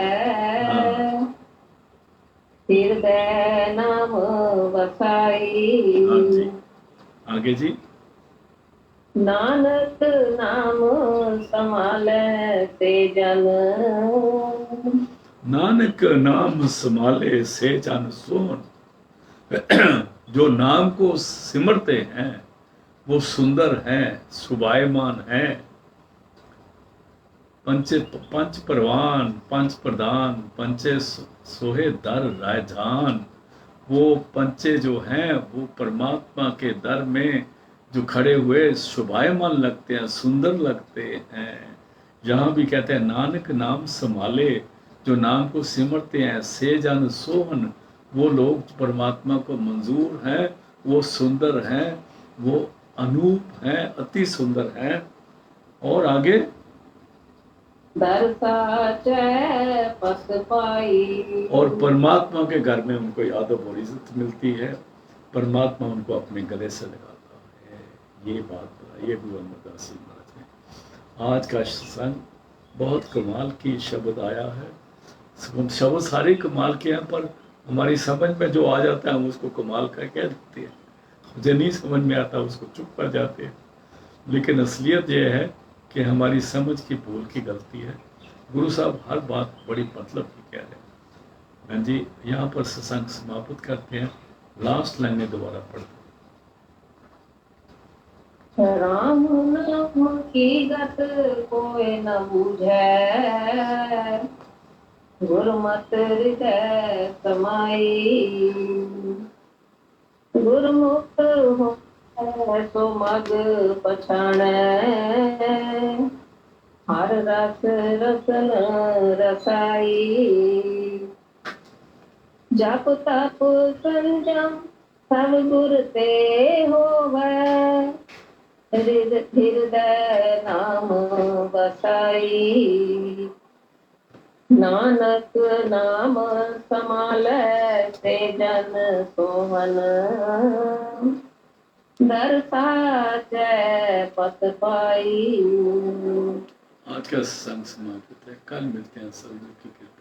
B: हाँ
A: हृदय नाम वसाई।
B: हाँ जी, आगे जी।
A: नानक नाम समालै ते जन,
B: नानक नाम समाले से जन सोन। जो नाम को सिमरते हैं वो सुंदर हैं, सुभायमान हैं। पंच पंच परवान, पंच प्रधान, पंचे सोहे दर रायजान। वो पंचे जो हैं वो परमात्मा के दर में जो खड़े हुए शोभायमान लगते हैं, सुंदर लगते हैं। यहाँ भी कहते हैं नानक नाम संभाले, जो नाम को सिमरते हैं, से जन सोहन, वो लोग परमात्मा को मंजूर हैं, वो सुंदर हैं, वो अनूप हैं, अति सुंदर हैं। और आगे
A: दर साचै पस पाई।
B: और परमात्मा के घर में उनको यादव और इज्जत मिलती है, परमात्मा उनको अपने गले से लगाता है। ये बात ये गुरु अमरदास जी महाराज ने। आज का सत्संग बहुत कमाल की शब्द आया है। शब्द सारे कमाल के हैं, पर हमारी समझ में जो आ जाता है हम उसको कमाल का कह देते हैं, मुझे नहीं समझ में आता उसको चुप कर जाते हैं। लेकिन असलियत ये है कि हमारी समझ की भूल की गलती है। गुरु साहब हर बात बड़ी मतलब की कह रहे हैं। हाँ जी, यहाँ पर सत्संग समाप्त करते हैं। लास्ट लाइन दोबारा पढ़ते
A: राम नाम की गत कोई न बूझै, गुरमत हृदय समाई। गुरमुख हो सो मग पछाणै, हर रस रसन रसाई। जप तप संयम सब गुर ते होवै, हृदय नाम बसाई। नानक नाम समालै ते जन सोहन, दर साचै पत पाई।
B: आज का सत्संग समाप्त है। कल मिलते हैं सदगुरु की कृपा।